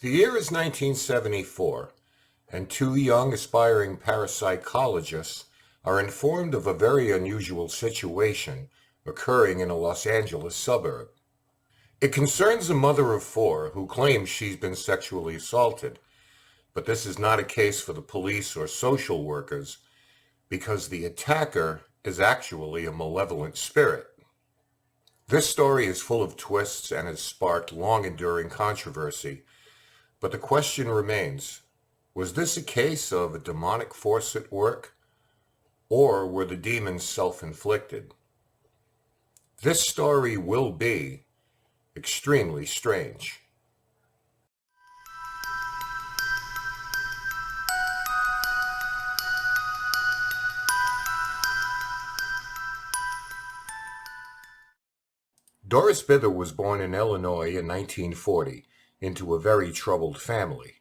The year is 1974, and two young aspiring parapsychologists are informed of a very unusual situation occurring in a Los Angeles suburb. It concerns a mother of four who claims she's been sexually assaulted, but this is not a case for the police or social workers because the attacker is actually a malevolent spirit. This story is full of twists and has sparked long-enduring controversy, but the question remains, was this a case of a demonic force at work, or were the demons self-inflicted? This story will be extremely strange. Doris Bither was born in Illinois in 1940 into a very troubled family.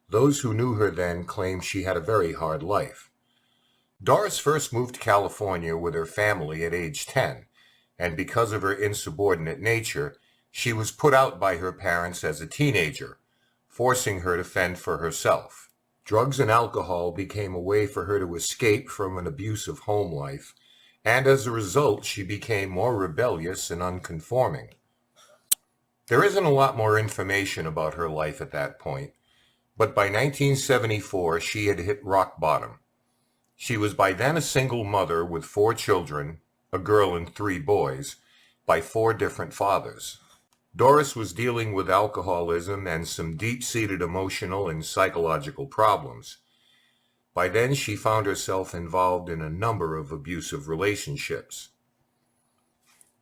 Those who knew her then claim she had a very hard life. Doris first moved to California with her family at age 10, and because of her insubordinate nature, she was put out by her parents as a teenager, forcing her to fend for herself. Drugs and alcohol became a way for her to escape from an abusive home life, and as a result, she became more rebellious and unconforming. There isn't a lot more information about her life at that point, but by 1974, she had hit rock bottom. She was by then a single mother with 4 children, a girl and 3 boys, by 4 different fathers. Doris was dealing with alcoholism and some deep-seated emotional and psychological problems. By then, she found herself involved in a number of abusive relationships.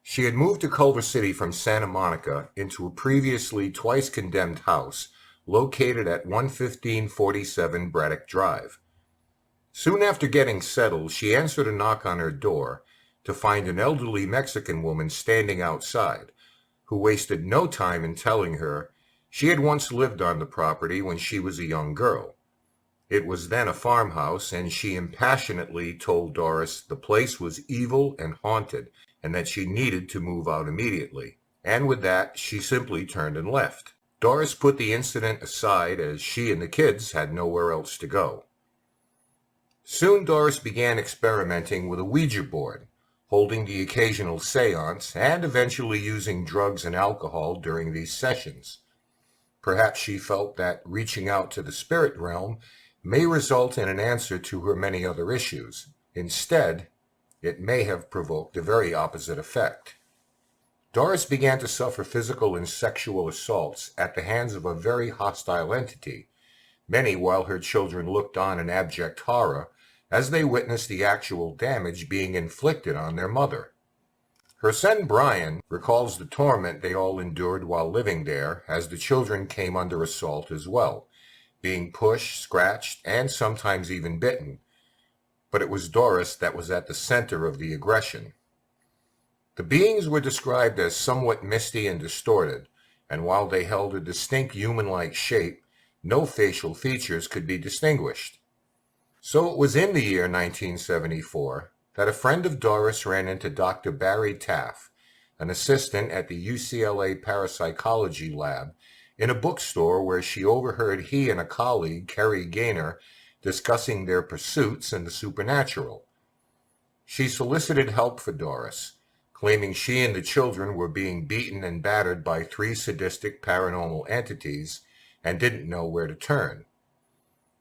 She had moved to Culver City from Santa Monica into a previously twice condemned house located at 11547 Braddock Drive. Soon after getting settled, she answered a knock on her door to find an elderly Mexican woman standing outside, who wasted no time in telling her she had once lived on the property when she was a young girl. It was then a farmhouse, and she impassionately told Doris the place was evil and haunted, and that she needed to move out immediately. And with that, she simply turned and left. Doris put the incident aside as she and the kids had nowhere else to go. Soon Doris began experimenting with a Ouija board, holding the occasional seance, and eventually using drugs and alcohol during these sessions. Perhaps she felt that reaching out to the spirit realm may result in an answer to her many other issues. Instead, it may have provoked the very opposite effect. Doris began to suffer physical and sexual assaults at the hands of a very hostile entity, many while her children looked on in abject horror as they witnessed the actual damage being inflicted on their mother. Her son Brian recalls the torment they all endured while living there as the children came under assault as well, being pushed, scratched, and sometimes even bitten. But it was Doris that was at the center of the aggression. The beings were described as somewhat misty and distorted, and while they held a distinct human-like shape, no facial features could be distinguished. So it was in the year 1974 that a friend of Doris ran into Dr. Barry Taff, an assistant at the UCLA Parapsychology Lab, in a bookstore where she overheard he and a colleague, Kerry Gaynor, discussing their pursuits in the supernatural. She solicited help for Doris, claiming she and the children were being beaten and battered by 3 sadistic paranormal entities and didn't know where to turn.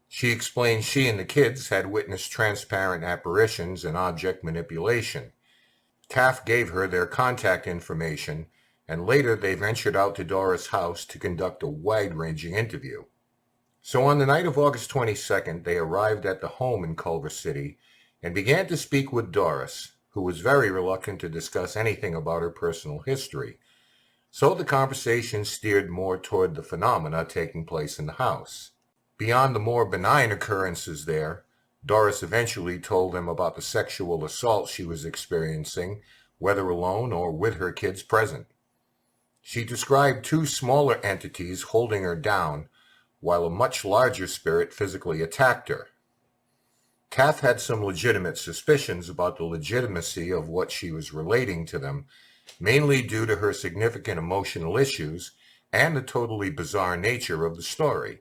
She explained she and the kids had witnessed transparent apparitions and object manipulation. Taft gave her their contact information, and later they ventured out to Doris' house to conduct a wide-ranging interview. So on the night of August 22nd, they arrived at the home in Culver City and began to speak with Doris, who was very reluctant to discuss anything about her personal history. So the conversation steered more toward the phenomena taking place in the house. Beyond the more benign occurrences there, Doris eventually told them about the sexual assault she was experiencing, whether alone or with her kids present. She described 2 smaller entities holding her down, while a much larger spirit physically attacked her. Taff had some legitimate suspicions about the legitimacy of what she was relating to them, mainly due to her significant emotional issues and the totally bizarre nature of the story.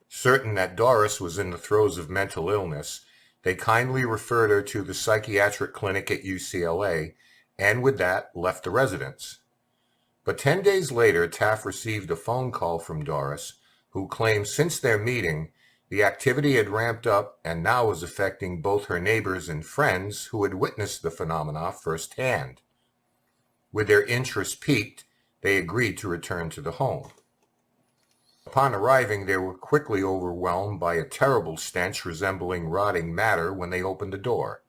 Certain that Doris was in the throes of mental illness, they kindly referred her to the psychiatric clinic at UCLA, and with that left the residence. But 10 days later, Taft received a phone call from Doris, who claimed since their meeting, the activity had ramped up and now was affecting both her neighbors and friends who had witnessed the phenomena firsthand. With their interest piqued, they agreed to return to the home. Upon arriving, they were quickly overwhelmed by a terrible stench resembling rotting matter when they opened the door.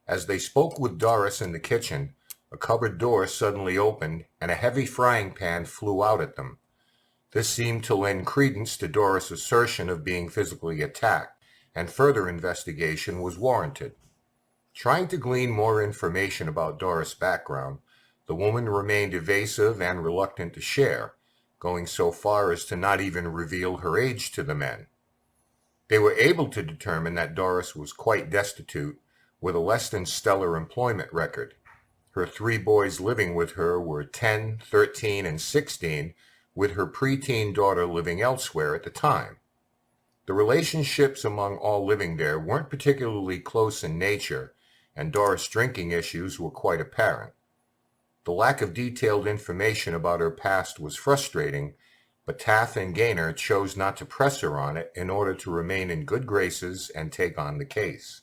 As they spoke with Doris in the kitchen, a cupboard door suddenly opened and a heavy frying pan flew out at them. This seemed to lend credence to Doris' assertion of being physically attacked, and further investigation was warranted. Trying to glean more information about Doris' background, the woman remained evasive and reluctant to share, going so far as to not even reveal her age to the men. They were able to determine that Doris was quite destitute, with a less than stellar employment record. Her 3 boys living with her were 10, 13, and 16, with her preteen daughter living elsewhere at the time. The relationships among all living there weren't particularly close in nature, and Doris' drinking issues were quite apparent. The lack of detailed information about her past was frustrating, but Taft and Gaynor chose not to press her on it in order to remain in good graces and take on the case.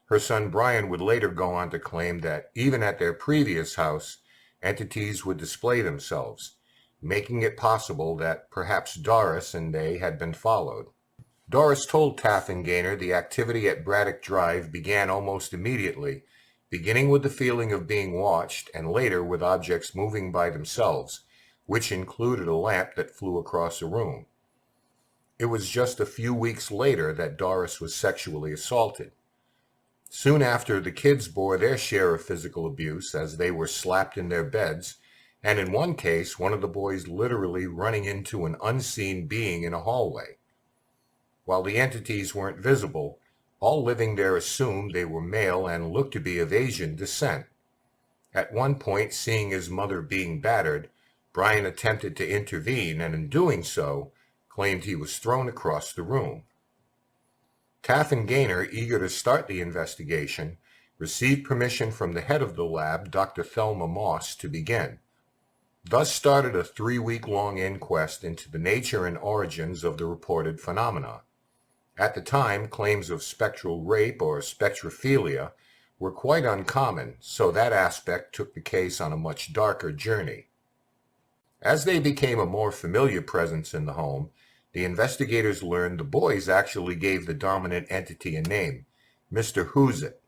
Her son Brian would later go on to claim that even at their previous house, entities would display themselves, making it possible that perhaps Doris and they had been followed. Doris told Taft and Gaynor the activity at Braddock Drive began almost immediately, beginning with the feeling of being watched and later with objects moving by themselves, which included a lamp that flew across the room. It was just a few weeks later that Doris was sexually assaulted. Soon after, the kids bore their share of physical abuse as they were slapped in their beds, and in one case, one of the boys literally running into an unseen being in a hallway. While the entities weren't visible, all living there assumed they were male and looked to be of Asian descent. At one point, seeing his mother being battered, Brian attempted to intervene and in doing so, claimed he was thrown across the room. Taft and Gaynor, eager to start the investigation, received permission from the head of the lab, Dr. Thelma Moss, to begin. Thus started a 3-week-long inquest into the nature and origins of the reported phenomena. At the time, claims of spectral rape or spectrophilia were quite uncommon, so that aspect took the case on a much darker journey. As they became a more familiar presence in the home, the investigators learned the boys actually gave the dominant entity a name, Mr. Who's-It.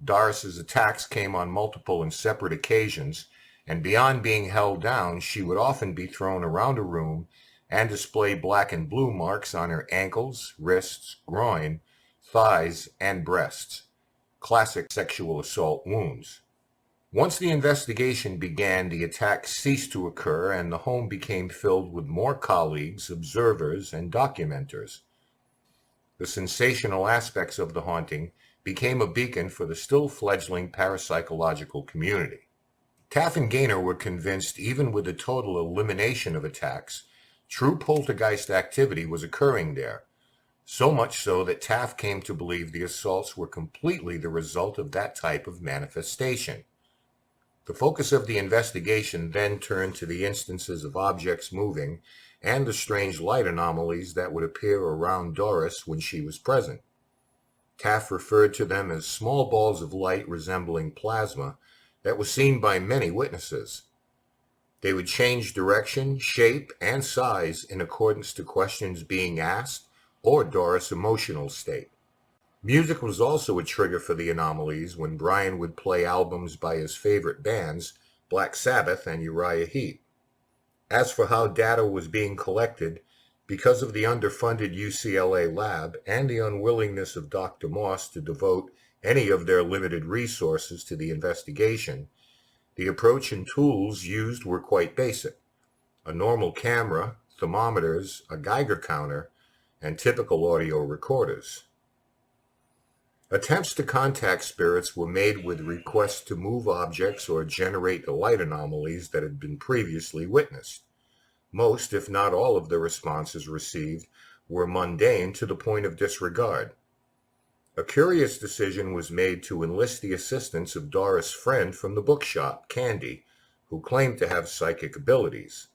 Doris's attacks came on multiple and separate occasions, and beyond being held down, she would often be thrown around a room and display black and blue marks on her ankles, wrists, groin, thighs, and breasts. Classic sexual assault wounds. Once the investigation began, the attacks ceased to occur and the home became filled with more colleagues, observers, and documenters. The sensational aspects of the haunting became a beacon for the still fledgling parapsychological community. Taft and Gaynor were convinced even with the total elimination of attacks, true poltergeist activity was occurring there, so much so that Taft came to believe the assaults were completely the result of that type of manifestation. The focus of the investigation then turned to the instances of objects moving and the strange light anomalies that would appear around Doris when she was present. Taft referred to them as small balls of light resembling plasma that was seen by many witnesses. They would change direction, shape, and size in accordance to questions being asked or Doris' emotional state. Music was also a trigger for the anomalies when Brian would play albums by his favorite bands, Black Sabbath and Uriah Heep. As for how data was being collected, because of the underfunded UCLA lab and the unwillingness of Dr. Moss to devote any of their limited resources to the investigation, the approach and tools used were quite basic. A normal camera, thermometers, a Geiger counter, and typical audio recorders. Attempts to contact spirits were made with requests to move objects or generate the light anomalies that had been previously witnessed. Most, if not all, of the responses received were mundane to the point of disregard. A curious decision was made to enlist the assistance of Doris' friend from the bookshop, Candy, who claimed to have psychic abilities.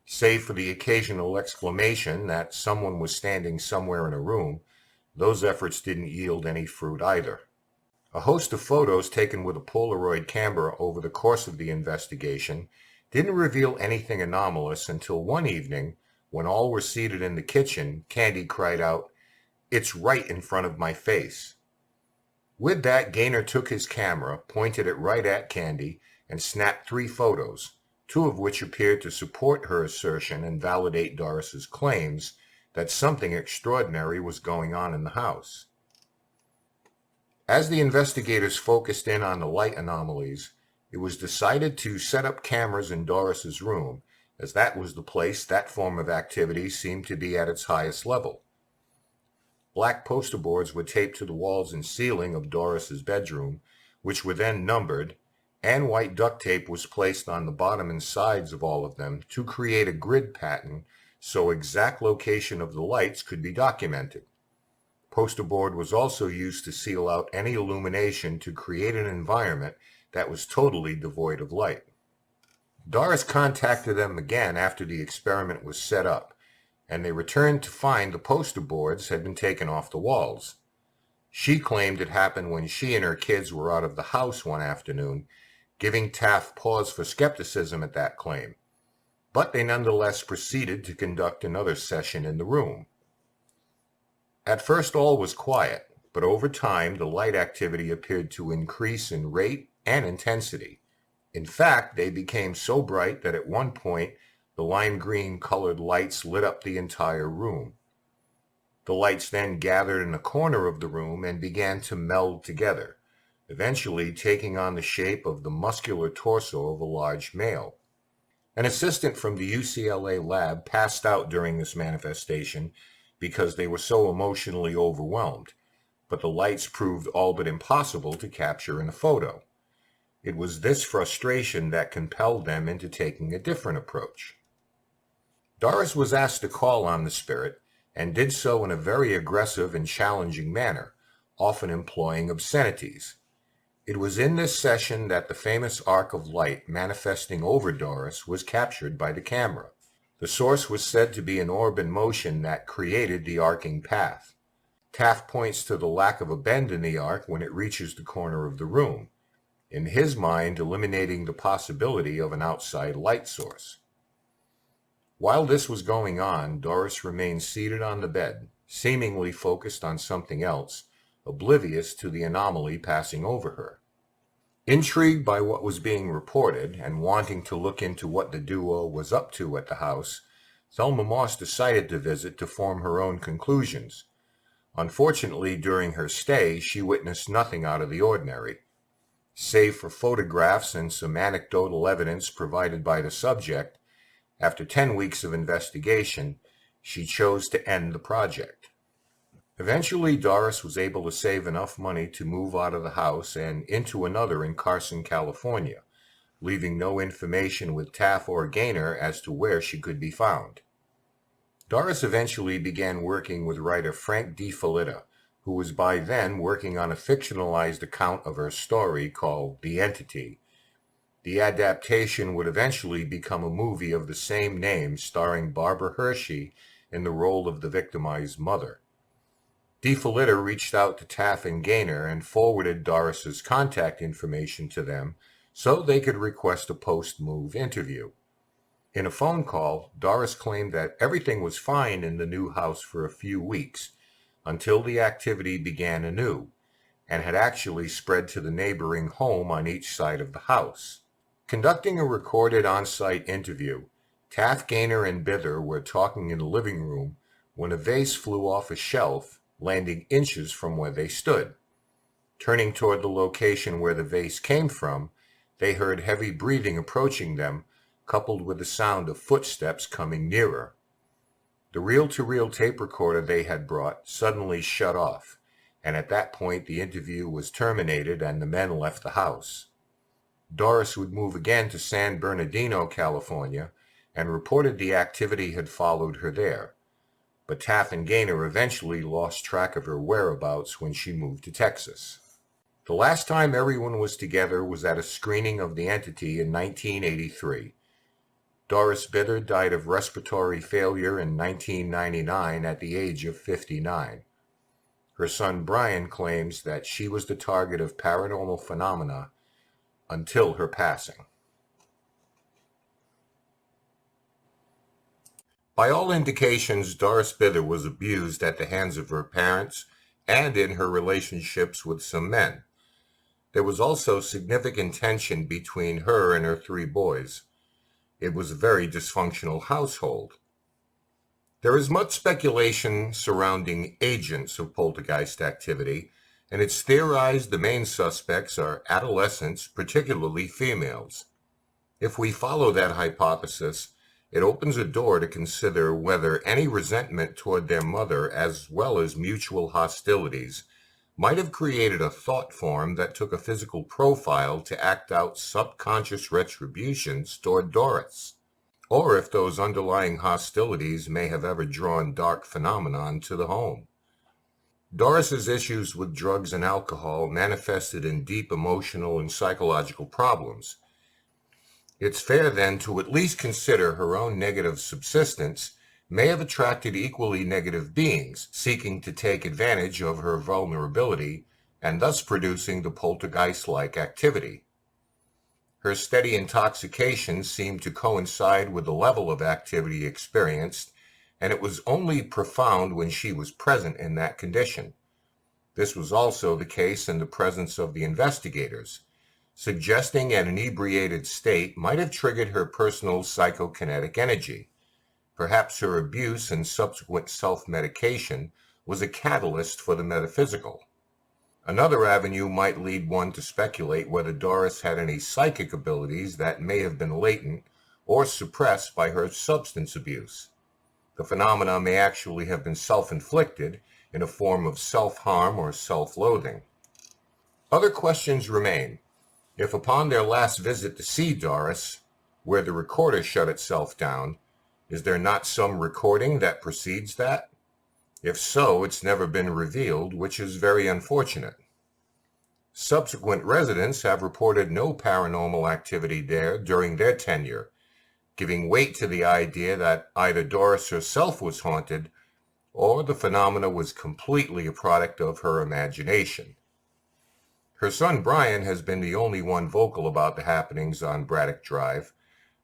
Save for the occasional exclamation that someone was standing somewhere in a room, those efforts didn't yield any fruit either. A host of photos taken with a Polaroid camera over the course of the investigation didn't reveal anything anomalous until one evening, when all were seated in the kitchen, Candy cried out, "It's right in front of my face." With that, Gaynor took his camera, pointed it right at Candy, and snapped 3 photos, 2 of which appeared to support her assertion and validate Doris's claims that something extraordinary was going on in the house. As the investigators focused in on the light anomalies, it was decided to set up cameras in Doris's room, as that was the place that form of activity seemed to be at its highest level. Black poster boards were taped to the walls and ceiling of Doris's bedroom, which were then numbered, and white duct tape was placed on the bottom and sides of all of them to create a grid pattern so exact location of the lights could be documented. Poster board was also used to seal out any illumination to create an environment that was totally devoid of light. Doris contacted them again after the experiment was set up, and they returned to find the poster boards had been taken off the walls. She claimed it happened when she and her kids were out of the house one afternoon, giving Taft pause for skepticism at that claim, but they nonetheless proceeded to conduct another session in the room. At first all was quiet, but over time the light activity appeared to increase in rate and intensity. In fact, they became so bright that at one point the lime green colored lights lit up the entire room. The lights then gathered in a corner of the room and began to meld together, eventually taking on the shape of the muscular torso of a large male. An assistant from the UCLA lab passed out during this manifestation because they were so emotionally overwhelmed, but the lights proved all but impossible to capture in a photo. It was this frustration that compelled them into taking a different approach. Doris was asked to call on the spirit, and did so in a very aggressive and challenging manner, often employing obscenities. It was in this session that the famous arc of light manifesting over Doris was captured by the camera. The source was said to be an orb in motion that created the arcing path. Taft points to the lack of a bend in the arc when it reaches the corner of the room, in his mind eliminating the possibility of an outside light source. While this was going on, Doris remained seated on the bed, seemingly focused on something else, oblivious to the anomaly passing over her. Intrigued by what was being reported and wanting to look into what the duo was up to at the house, Thelma Moss decided to visit to form her own conclusions. Unfortunately, during her stay, she witnessed nothing out of the ordinary. Save for photographs and some anecdotal evidence provided by the subject, after 10 weeks of investigation, she chose to end the project. Eventually, Doris was able to save enough money to move out of the house and into another in Carson, California, leaving no information with Taft or Gaynor as to where she could be found. Doris eventually began working with writer Frank D. Felitta, who was by then working on a fictionalized account of her story called The Entity. The adaptation would eventually become a movie of the same name starring Barbara Hershey in the role of the victimized mother. D. Felitta reached out to Taft and Gaynor and forwarded Doris's contact information to them so they could request a post-move interview. In a phone call, Doris claimed that everything was fine in the new house for a few weeks, until the activity began anew, and had actually spread to the neighboring home on each side of the house. Conducting a recorded on-site interview, Taft, Gaynor, and Bither were talking in the living room when a vase flew off a shelf, landing inches from where they stood. Turning toward the location where the vase came from, they heard heavy breathing approaching them, coupled with the sound of footsteps coming nearer. The reel-to-reel tape recorder they had brought suddenly shut off, and at that point the interview was terminated and the men left the house. Doris would move again to San Bernardino, California, and reported the activity had followed her there, but Taff and Gaynor eventually lost track of her whereabouts when she moved to Texas. The last time everyone was together was at a screening of The Entity in 1983. Doris Bither died of respiratory failure in 1999 at the age of 59. Her son Brian claims that she was the target of paranormal phenomena until her passing. By all indications, Doris Bither was abused at the hands of her parents and in her relationships with some men. There was also significant tension between her and her 3 boys. It was a very dysfunctional household. There is much speculation surrounding agents of poltergeist activity, and it's theorized the main suspects are adolescents, particularly females. If we follow that hypothesis, it opens a door to consider whether any resentment toward their mother, as well as mutual hostilities, might have created a thought form that took a physical profile to act out subconscious retributions toward Doris, or if those underlying hostilities may have ever drawn dark phenomenon to the home. Doris's issues with drugs and alcohol manifested in deep emotional and psychological problems. It's fair then to at least consider her own negative subsistence may have attracted equally negative beings seeking to take advantage of her vulnerability and thus producing the poltergeist-like activity. Her steady intoxication seemed to coincide with the level of activity experienced, and it was only profound when she was present in that condition. This was also the case in the presence of the investigators, suggesting an inebriated state might have triggered her personal psychokinetic energy. Perhaps her abuse and subsequent self-medication was a catalyst for the metaphysical. Another avenue might lead one to speculate whether Doris had any psychic abilities that may have been latent or suppressed by her substance abuse. The phenomena may actually have been self-inflicted in a form of self-harm or self-loathing. Other questions remain. If upon their last visit to see Doris, where the recorder shut itself down, is there not some recording that precedes that? If so, it's never been revealed, which is very unfortunate. Subsequent residents have reported no paranormal activity there during their tenure, giving weight to the idea that either Doris herself was haunted or the phenomena was completely a product of her imagination. Her son Brian has been the only one vocal about the happenings on Braddock Drive,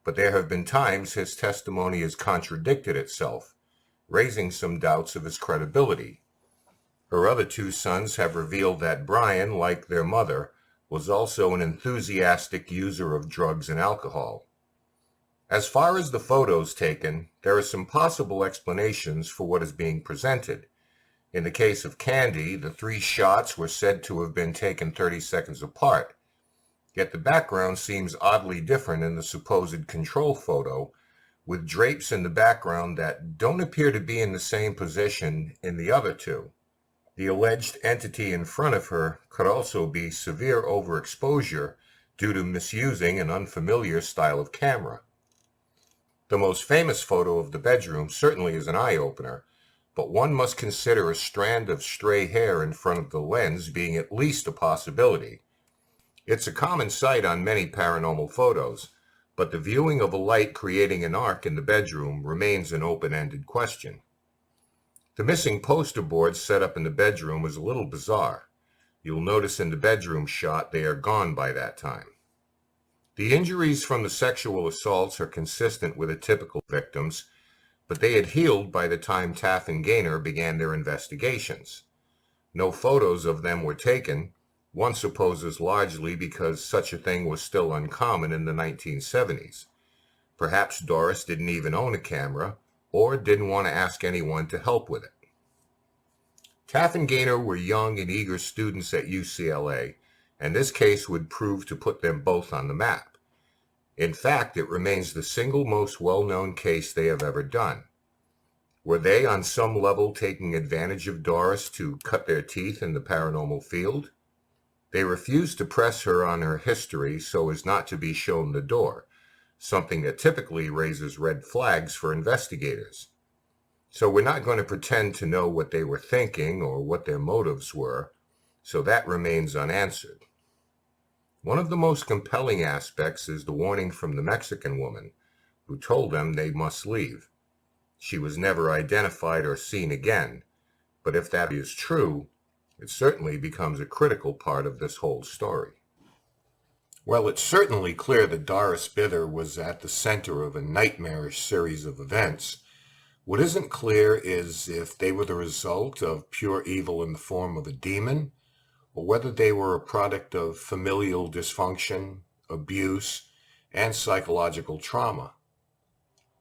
but there have been times his testimony has contradicted itself, raising some doubts of his credibility. Her other 2 sons have revealed that Brian, like their mother, was also an enthusiastic user of drugs and alcohol. As far as the photos taken, there are some possible explanations for what is being presented. In the case of Candy, the 3 shots were said to have been taken 30 seconds apart, yet the background seems oddly different in the supposed control photo, with drapes in the background that don't appear to be in the same position in the other 2. The alleged entity in front of her could also be severe overexposure due to misusing an unfamiliar style of camera. The most famous photo of the bedroom certainly is an eye-opener, but one must consider a strand of stray hair in front of the lens being at least a possibility. It's a common sight on many paranormal photos, but the viewing of a light creating an arc in the bedroom remains an open-ended question. The missing poster boards set up in the bedroom was a little bizarre. You'll notice in the bedroom shot they are gone by that time. The injuries from the sexual assaults are consistent with the typical victims, but they had healed by the time Taff and Gaynor began their investigations. No photos of them were taken, one supposes largely because such a thing was still uncommon in the 1970s. Perhaps Doris didn't even own a camera, or didn't want to ask anyone to help with it. Taff and Gaynor were young and eager students at UCLA, and this case would prove to put them both on the map. In fact, it remains the single most well-known case they have ever done. Were they on some level taking advantage of Doris to cut their teeth in the paranormal field? They refused to press her on her history so as not to be shown the door, something that typically raises red flags for investigators. So we're not going to pretend to know what they were thinking or what their motives were, so that remains unanswered. One of the most compelling aspects is the warning from the Mexican woman, who told them they must leave. She was never identified or seen again, but if that is true, it certainly becomes a critical part of this whole story. Well, it's certainly clear that Doris Bither was at the center of a nightmarish series of events. What isn't clear is if they were the result of pure evil in the form of a demon, or whether they were a product of familial dysfunction, abuse, and psychological trauma.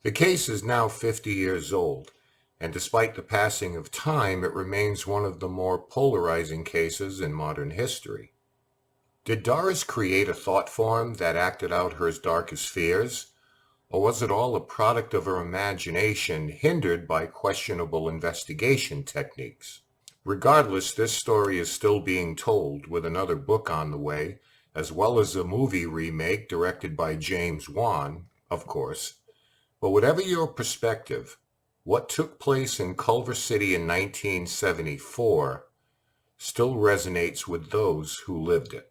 The case is now 50 years old, and despite the passing of time, it remains one of the more polarizing cases in modern history. Did Doris create a thought form that acted out her darkest fears, or was it all a product of her imagination hindered by questionable investigation techniques? Regardless, this story is still being told, with another book on the way, as well as a movie remake directed by James Wan, of course. But whatever your perspective, what took place in Culver City in 1974 still resonates with those who lived it.